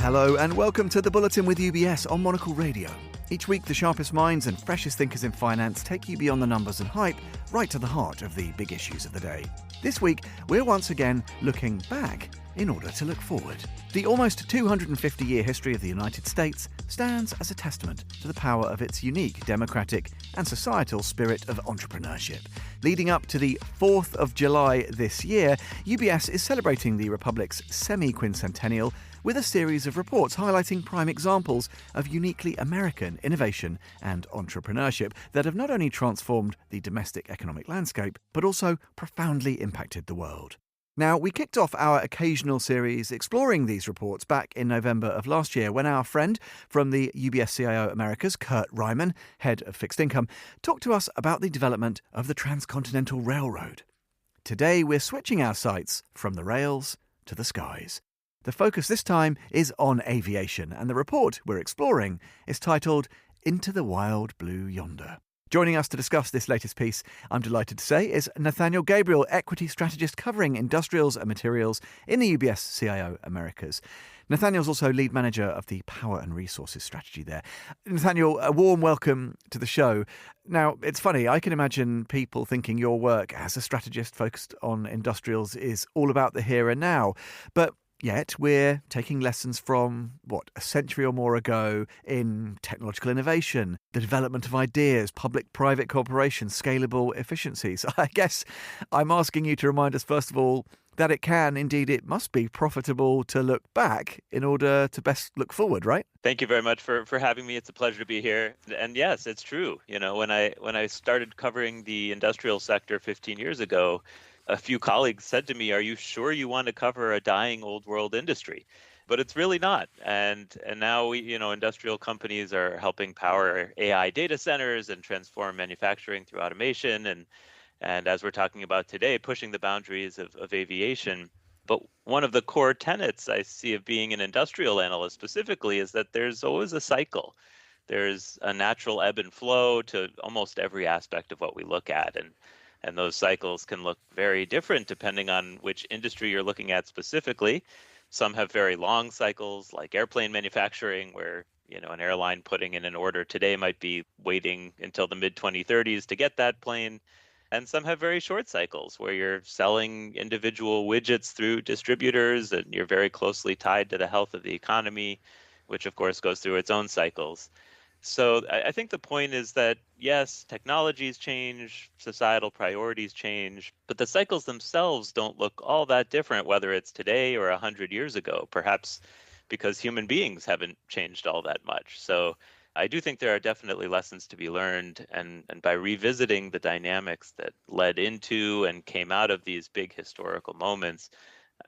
Hello and welcome to The Bulletin with UBS on Monocle Radio. Each week, the sharpest minds and freshest thinkers in finance take you beyond the numbers and hype, right to the heart of the big issues of the day. This week, we're once again looking back in order to look forward. The almost 250-year history of the United States stands as a testament to the power of its unique democratic and societal spirit of entrepreneurship. Leading up to the 4th of July this year, UBS is celebrating the Republic's semiquincentennial with a series of reports highlighting prime examples of uniquely American innovation and entrepreneurship that have not only transformed the domestic economic landscape, but also profoundly impacted the world. Now, we kicked off our occasional series exploring these reports back in November of last year when our friend from the UBS CIO Americas, Kurt Ryman, head of fixed income, talked to us about the development of the Transcontinental Railroad. Today, we're switching our sights from the rails to the skies. The focus this time is on aviation, and the report we're exploring is titled Into the Wild Blue Yonder. Joining us to discuss this latest piece, I'm delighted to say, is Nathaniel Gabriel, equity strategist covering industrials and materials in the UBS CIO Americas. Nathaniel's also lead manager of the power and resources strategy there. Nathaniel, a warm welcome to the show. Now, it's funny, I can imagine people thinking your work as a strategist focused on industrials is all about the here and now, but yet we're taking lessons from, a century or more ago in technological innovation, the development of ideas, public-private cooperation, scalable efficiencies. I guess I'm asking you to remind us, first of all, that it must be profitable to look back in order to best look forward, right? Thank you very much for having me. It's a pleasure to be here. And yes, it's true. You know, when I started covering the industrial sector 15 years ago, a few colleagues said to me, "Are you sure you want to cover a dying old world industry?" But it's really not. And now industrial companies are helping power AI data centers and transform manufacturing through automation. And as we're talking about today, pushing the boundaries of aviation. But one of the core tenets I see of being an industrial analyst specifically is that there's always a cycle. There's a natural ebb and flow to almost every aspect of what we look at. And those cycles can look very different depending on which industry you're looking at specifically. Some have very long cycles, like airplane manufacturing, where an airline putting in an order today might be waiting until the mid-2030s to get that plane. And some have very short cycles, where you're selling individual widgets through distributors, and you're very closely tied to the health of the economy, which of course goes through its own cycles. So I think the point is that, yes, technologies change, societal priorities change, but the cycles themselves don't look all that different, whether it's today or 100 years ago, perhaps because human beings haven't changed all that much. So I do think there are definitely lessons to be learned, and by revisiting the dynamics that led into and came out of these big historical moments,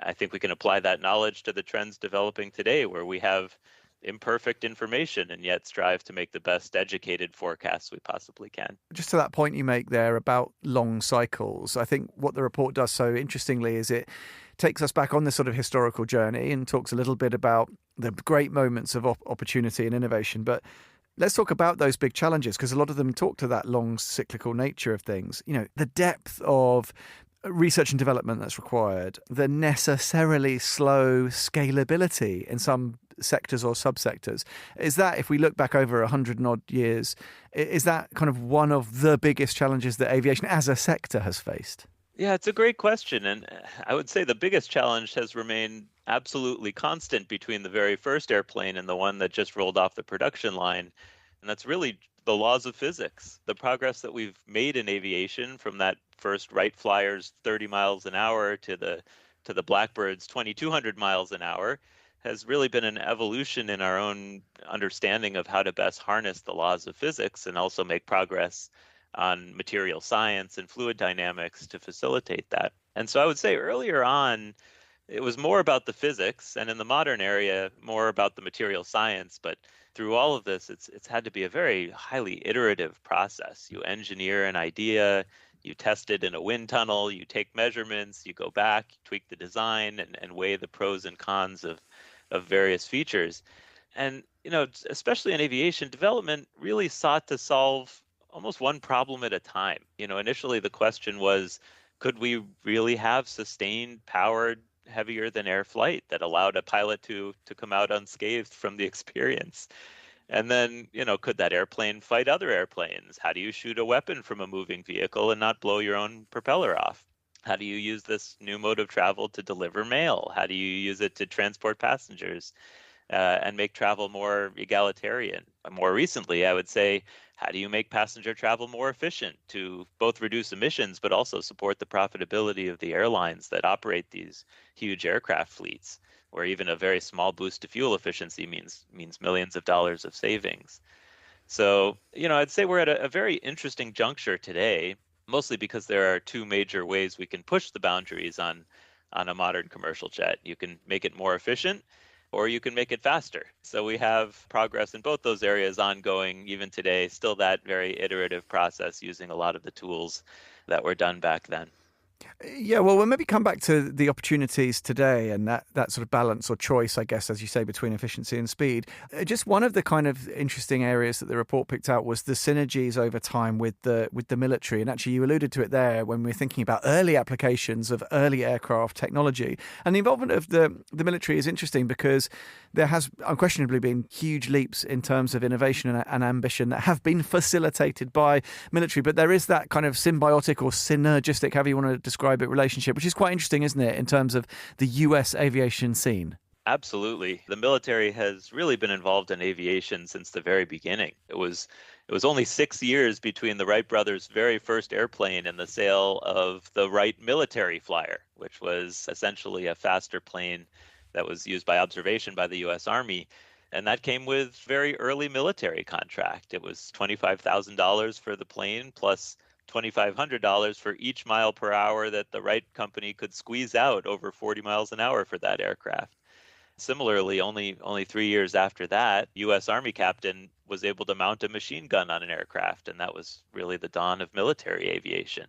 I think we can apply that knowledge to the trends developing today, where we have imperfect information and yet strive to make the best educated forecasts we possibly can. Just to that point you make there about long cycles, I think what the report does so interestingly is it takes us back on this sort of historical journey and talks a little bit about the great moments of opportunity and innovation. But let's talk about those big challenges, because a lot of them talk to that long cyclical nature of things. The depth of research and development that's required, the necessarily slow scalability in some sectors or subsectors. Is that, if we look back over 100 and odd years, is that kind of one of the biggest challenges that aviation as a sector has faced? Yeah, it's a great question. And I would say the biggest challenge has remained absolutely constant between the very first airplane and the one that just rolled off the production line. And that's really the laws of physics. The progress that we've made in aviation, from that first Wright Flyer's 30 miles an hour to the Blackbird's 2,200 miles an hour, has really been an evolution in our own understanding of how to best harness the laws of physics and also make progress on material science and fluid dynamics to facilitate that. And so I would say earlier on, it was more about the physics, and in the modern area, more about the material science. But through all of this, it's had to be a very highly iterative process. You engineer an idea, you test it in a wind tunnel, you take measurements, you go back, you tweak the design and weigh the pros and cons of various features. And, especially in aviation, development really sought to solve almost one problem at a time. Initially the question was, could we really have sustained powered heavier than air flight that allowed a pilot to come out unscathed from the experience. And then, could that airplane fight other airplanes? How do you shoot a weapon from a moving vehicle and not blow your own propeller off? How do you use this new mode of travel to deliver mail? How do you use it to transport passengers and make travel more egalitarian? More recently, I would say, how do you make passenger travel more efficient to both reduce emissions, but also support the profitability of the airlines that operate these huge aircraft fleets, where even a very small boost to fuel efficiency means millions of dollars of savings? So, I'd say we're at a very interesting juncture today, mostly because there are two major ways we can push the boundaries on a modern commercial jet. You can make it more efficient, or you can make it faster. So we have progress in both those areas ongoing even today, still that very iterative process using a lot of the tools that were done back then. Yeah, well, we'll maybe come back to the opportunities today and that sort of balance or choice, I guess, as you say, between efficiency and speed. Just one of the kind of interesting areas that the report picked out was the synergies over time with the military. And actually, you alluded to it there when we were thinking about early applications of early aircraft technology. And the involvement of the military is interesting because there has unquestionably been huge leaps in terms of innovation and ambition that have been facilitated by military. But there is that kind of symbiotic or synergistic, however you want to describe it, relationship, which is quite interesting, isn't it, in terms of the US aviation scene? Absolutely. The military has really been involved in aviation since the very beginning. It was only 6 years between the Wright brothers' very first airplane and the sale of the Wright military flyer, which was essentially a faster plane that was used by observation by the US Army. And that came with very early military contract. It was $25,000 for the plane plus $2,500 for each mile per hour that the Wright company could squeeze out over 40 miles an hour for that aircraft. Similarly, only 3 years after that, U.S. Army captain was able to mount a machine gun on an aircraft, and that was really the dawn of military aviation.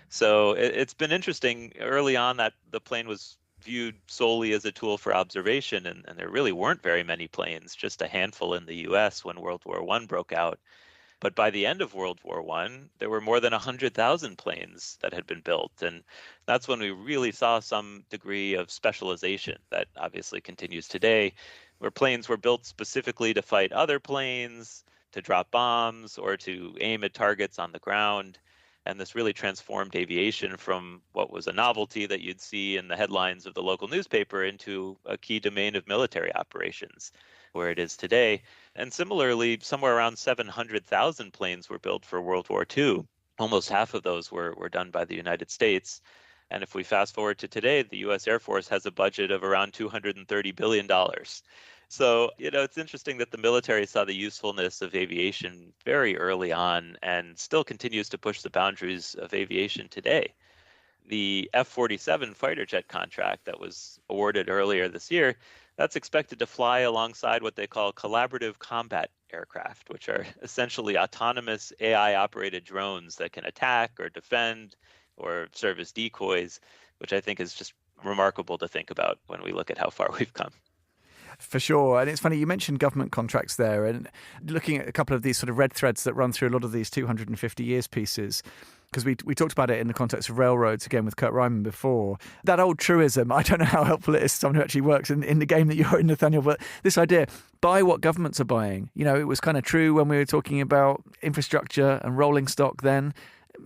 So it's been interesting. Early on, that the plane was viewed solely as a tool for observation, and there really weren't very many planes, just a handful in the U.S. when World War I broke out. But by the end of World War I, there were more than 100,000 planes that had been built. And that's when we really saw some degree of specialization that obviously continues today, where planes were built specifically to fight other planes, to drop bombs, or to aim at targets on the ground. And this really transformed aviation from what was a novelty that you'd see in the headlines of the local newspaper into a key domain of military operations, where it is today. And similarly, somewhere around 700,000 planes were built for World War II. Almost half of those were done by the United States. And if we fast forward to today, the U.S. Air Force has a budget of around $230 billion. So, it's interesting that the military saw the usefulness of aviation very early on and still continues to push the boundaries of aviation today. The F-47 fighter jet contract that was awarded earlier this year, that's expected to fly alongside what they call collaborative combat aircraft, which are essentially autonomous AI-operated drones that can attack or defend or serve as decoys, which I think is just remarkable to think about when we look at how far we've come. For sure. And it's funny, you mentioned government contracts there, and looking at a couple of these sort of red threads that run through a lot of these 250 years pieces, because we talked about it in the context of railroads, again, with Kurt Ryman before. That old truism, I don't know how helpful it is to someone who actually works in the game that you're in, Nathaniel, but this idea, buy what governments are buying. It was kind of true when we were talking about infrastructure and rolling stock then.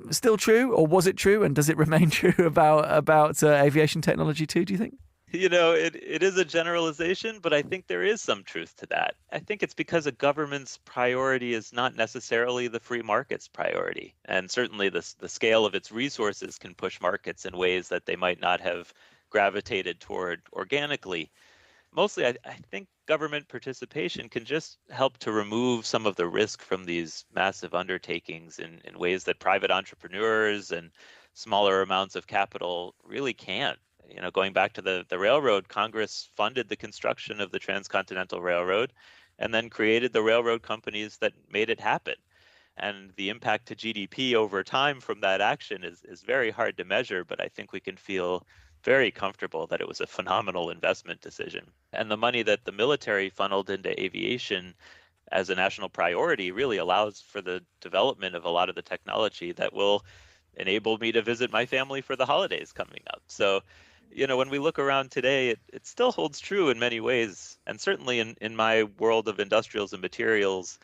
Still true, or was it true, and does it remain true about aviation technology too, do you think? It is a generalization, but I think there is some truth to that. I think it's because a government's priority is not necessarily the free market's priority. And certainly the scale of its resources can push markets in ways that they might not have gravitated toward organically. Mostly, I think government participation can just help to remove some of the risk from these massive undertakings in ways that private entrepreneurs and smaller amounts of capital really can't. Going back to the railroad, Congress funded the construction of the Transcontinental Railroad and then created the railroad companies that made it happen. And the impact to GDP over time from that action is very hard to measure, but I think we can feel very comfortable that it was a phenomenal investment decision. And the money that the military funneled into aviation as a national priority really allows for the development of a lot of the technology that will enable me to visit my family for the holidays coming up. So when we look around today, it still holds true in many ways. And certainly in my world of industrials and materials,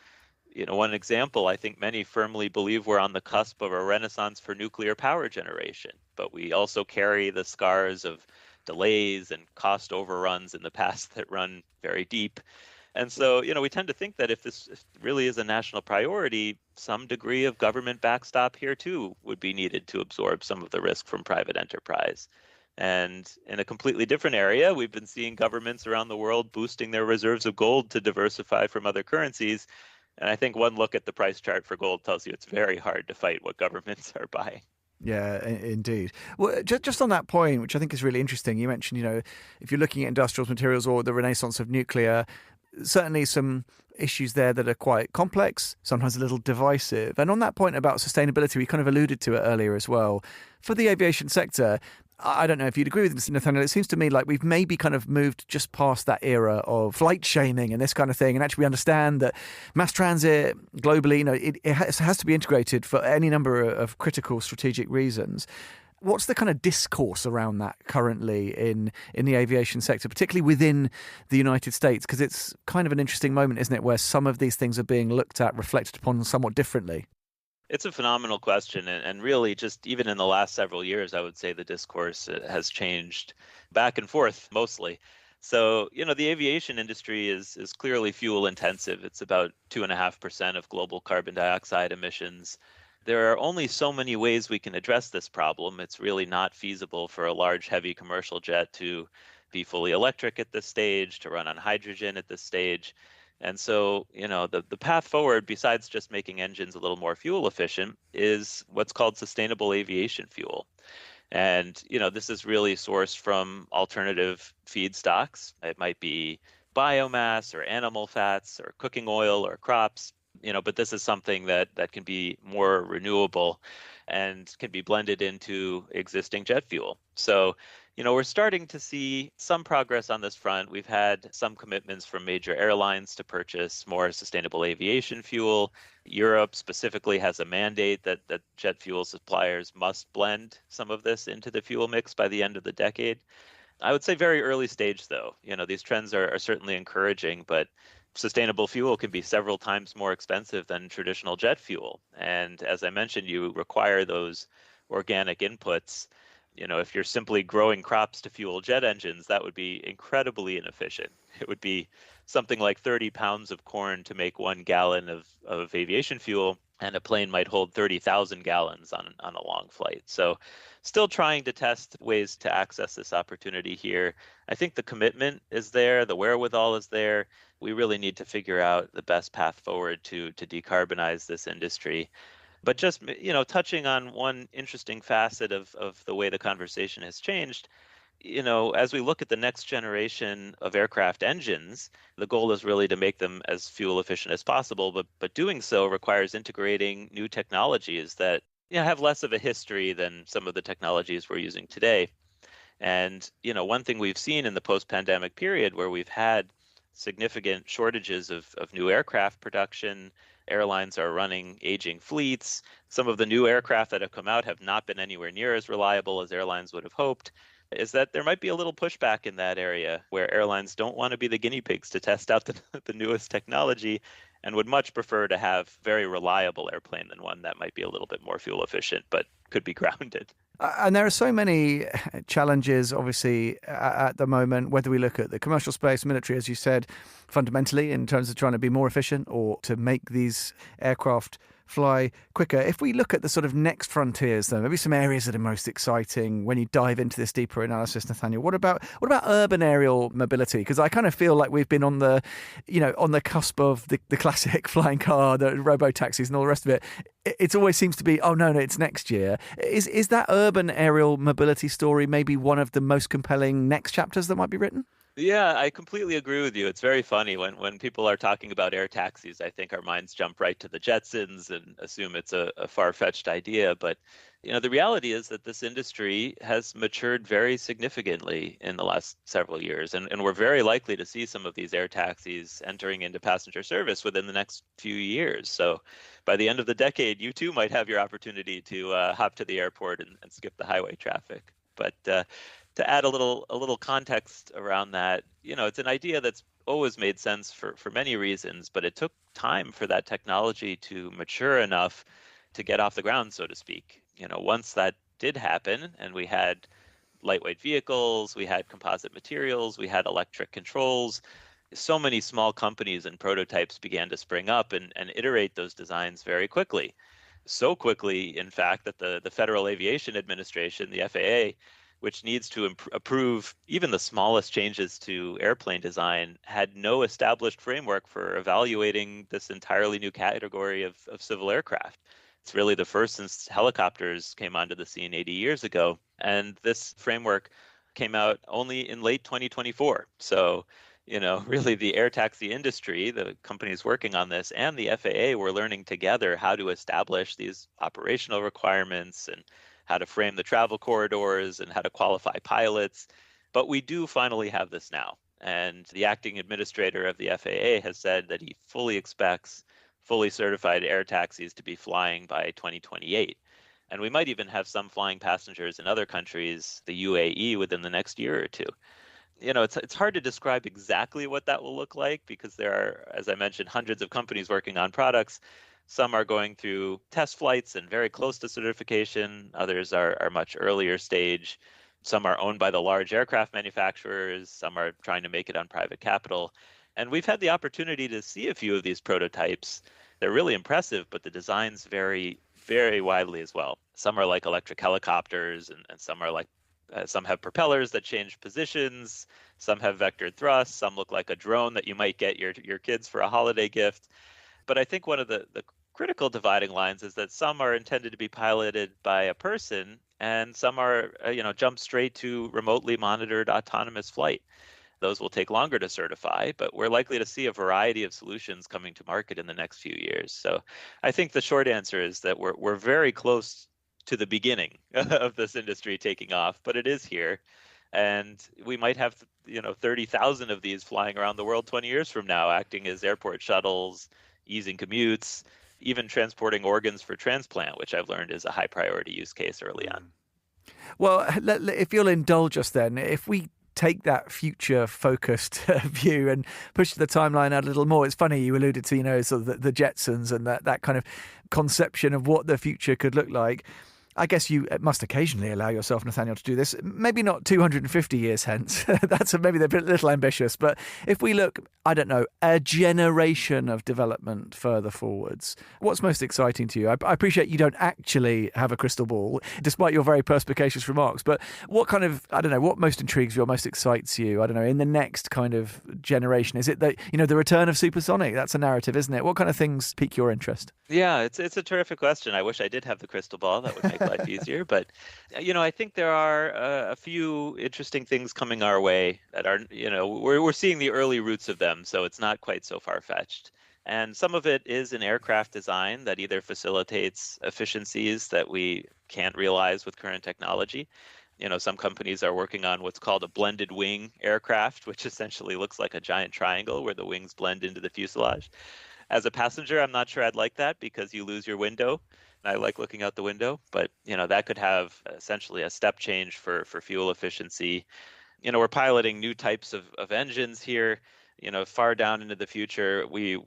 one example, I think many firmly believe we're on the cusp of a renaissance for nuclear power generation, but we also carry the scars of delays and cost overruns in the past that run very deep. And so, we tend to think that if this really is a national priority, some degree of government backstop here too would be needed to absorb some of the risk from private enterprise. And in a completely different area, we've been seeing governments around the world boosting their reserves of gold to diversify from other currencies. And I think one look at the price chart for gold tells you it's very hard to fight what governments are buying. Yeah, indeed. Well, just on that point, which I think is really interesting, you mentioned, if you're looking at industrials, materials, or the renaissance of nuclear, certainly some issues there that are quite complex, sometimes a little divisive. And on that point about sustainability, we kind of alluded to it earlier as well. For the aviation sector, I don't know if you'd agree with this, Nathaniel. It seems to me like we've maybe kind of moved just past that era of flight shaming and this kind of thing. And actually we understand that mass transit globally, it has to be integrated for any number of critical strategic reasons. What's the kind of discourse around that currently in the aviation sector, particularly within the United States? Because it's kind of an interesting moment, isn't it, where some of these things are being looked at, reflected upon somewhat differently. It's a phenomenal question. And really, just even in the last several years, I would say the discourse has changed back and forth mostly. So, the aviation industry is clearly fuel intensive. It's about 2.5% of global carbon dioxide emissions. There are only so many ways we can address this problem. It's really not feasible for a large, heavy commercial jet to be fully electric at this stage, to run on hydrogen at this stage. And so, the path forward, besides just making engines a little more fuel efficient, is what's called sustainable aviation fuel. And, this is really sourced from alternative feedstocks. It might be biomass or animal fats or cooking oil or crops. But this is something that can be more renewable and can be blended into existing jet fuel. So, we're starting to see some progress on this front. We've had some commitments from major airlines to purchase more sustainable aviation fuel. Europe specifically has a mandate that jet fuel suppliers must blend some of this into the fuel mix by the end of the decade. I would say very early stage, though. These trends are certainly encouraging, but sustainable fuel can be several times more expensive than traditional jet fuel. And as I mentioned, you require those organic inputs. If you're simply growing crops to fuel jet engines, that would be incredibly inefficient. It would be something like 30 pounds of corn to make 1 gallon of aviation fuel, and a plane might hold 30,000 gallons on a long flight. So still trying to test ways to access this opportunity here. I think the commitment is there, the wherewithal is there. We really need to figure out the best path forward to decarbonize this industry. But just, touching on one interesting facet of the way the conversation has changed, as we look at the next generation of aircraft engines, the goal is really to make them as fuel efficient as possible. But doing so requires integrating new technologies that have less of a history than some of the technologies we're using today. And, one thing we've seen in the post-pandemic period where we've had significant shortages of new aircraft production, airlines are running aging fleets. Some of the new aircraft that have come out have not been anywhere near as reliable as airlines would have hoped, is that there might be a little pushback in that area where airlines don't want to be the guinea pigs to test out the newest technology and would much prefer to have very reliable airplane than one that might be a little bit more fuel efficient but could be grounded. And there are so many challenges, obviously, at the moment, whether we look at the commercial space, military, as you said, fundamentally in terms of trying to be more efficient or to make these aircraft fly quicker. If we look at the sort of next frontiers, though, maybe some areas that are most exciting when you dive into this deeper analysis, Nathaniel, what about urban aerial mobility? Because I kind of feel like we've been on the cusp of the classic flying car, the robo-taxis and all the rest of it. It always seems to be, oh, no, it's next year. Is that urban aerial mobility story maybe one of the most compelling next chapters that might be written? Yeah, I completely agree with you. It's very funny when people are talking about air taxis. I think our minds jump right to the Jetsons and assume it's a far-fetched idea. But, the reality is that this industry has matured very significantly in the last several years. And we're very likely to see some of these air taxis entering into passenger service within the next few years. So by the end of the decade, you too might have your opportunity to hop to the airport and skip the highway traffic. But To add a little context around that, it's an idea that's always made sense for many reasons, but it took time for that technology to mature enough to get off the ground, so to speak. Once that did happen and we had lightweight vehicles, we had composite materials, we had electric controls, so many small companies and prototypes began to spring up and iterate those designs very quickly. So quickly, in fact, that the Federal Aviation Administration, the FAA, which needs to approve even the smallest changes to airplane design, had no established framework for evaluating this entirely new category of civil aircraft. It's really the first since helicopters came onto the scene 80 years ago. And this framework came out only in late 2024. So, really the air taxi industry, the companies working on this, and the FAA were learning together how to establish these operational requirements and how to frame the travel corridors and how to qualify pilots. But we do finally have this now. And the acting administrator of the FAA has said that he fully expects fully certified air taxis to be flying by 2028. And we might even have some flying passengers in other countries, the UAE, within the next year or two. It's hard to describe exactly what that will look like because there are, as I mentioned, hundreds of companies working on products. Some are going through test flights and very close to certification. Others are much earlier stage. Some are owned by the large aircraft manufacturers. Some are trying to make it on private capital. And we've had the opportunity to see a few of these prototypes. They're really impressive, but the designs vary very widely as well. Some are like electric helicopters, and some are like some have propellers that change positions. Some have vectored thrust. Some look like a drone that you might get your kids for a holiday gift. But I think one of the critical dividing lines is that some are intended to be piloted by a person, and some are jump straight to remotely monitored autonomous flight. Those will take longer to certify, but we're likely to see a variety of solutions coming to market in the next few years. So I think the short answer is that we're very close to the beginning of this industry taking off, but it is here. And we might have 30,000 of these flying around the world 20 years from now, acting as airport shuttles, easing commutes, even transporting organs for transplant, which I've learned is a high priority use case early on. Well, if you'll indulge us then, if we take that future-focused view and push the timeline out a little more. It's funny, you alluded to, sort of the Jetsons and that kind of conception of what the future could look like. I guess you must occasionally allow yourself, Nathaniel, to do this. Maybe not 250 years hence. That's maybe a little ambitious. But if we look, I don't know, a generation of development further forwards, what's most exciting to you? I appreciate you don't actually have a crystal ball, despite your very perspicacious remarks. But what kind of, I don't know, what most intrigues you or most excites you, I don't know, in the next kind of generation? Is it that, the return of supersonic? That's a narrative, isn't it? What kind of things pique your interest? Yeah, it's a terrific question. I wish I did have the crystal ball. That would make life easier. But, I think there are a few interesting things coming our way that are, we're seeing the early roots of them. So it's not quite so far-fetched. And some of it is in aircraft design that either facilitates efficiencies that we can't realize with current technology. Some companies are working on what's called a blended wing aircraft, which essentially looks like a giant triangle where the wings blend into the fuselage. As a passenger, I'm not sure I'd like that because you lose your window. I like looking out the window, but that could have essentially a step change for fuel efficiency. We're piloting new types of engines here. Far down into the future, we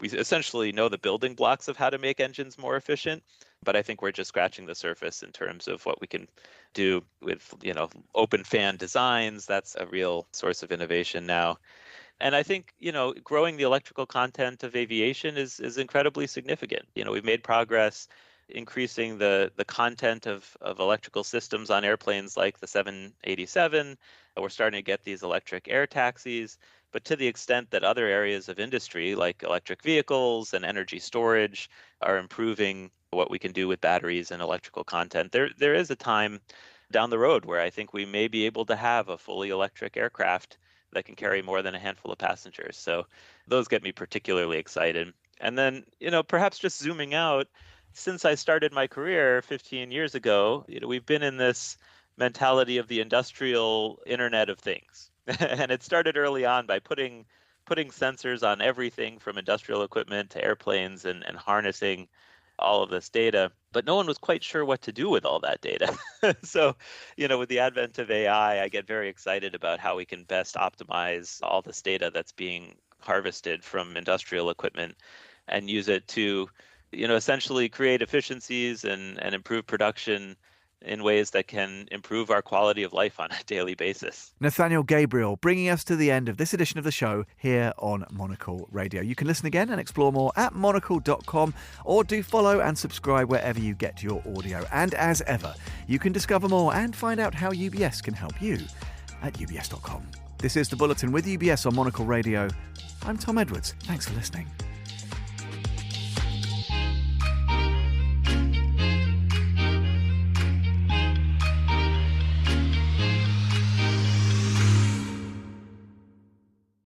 essentially know the building blocks of how to make engines more efficient, but I think we're just scratching the surface in terms of what we can do with open fan designs. That's a real source of innovation now. And I think, growing the electrical content of aviation is incredibly significant. We've made progress increasing the content of electrical systems on airplanes like the 787. We're starting to get these electric air taxis. But to the extent that other areas of industry, like electric vehicles and energy storage, are improving what we can do with batteries and electrical content, there is a time down the road where I think we may be able to have a fully electric aircraft that can carry more than a handful of passengers. So those get me particularly excited. And then, perhaps just zooming out, since I started my career 15 years ago, we've been in this mentality of the industrial Internet of Things. And it started early on by putting sensors on everything from industrial equipment to airplanes and harnessing all of this data, but no one was quite sure what to do with all that data. So, with the advent of AI, I get very excited about how we can best optimize all this data that's being harvested from industrial equipment and use it to, essentially create efficiencies and improve production in ways that can improve our quality of life on a daily basis. Nathaniel Gabriel bringing us to the end of this edition of the show here on Monocle Radio. You can listen again and explore more at monocle.com, or do follow and subscribe wherever you get your audio. And as ever, you can discover more and find out how UBS can help you at ubs.com. This is The Bulletin with UBS on Monocle Radio. I'm Tom Edwards. Thanks for listening.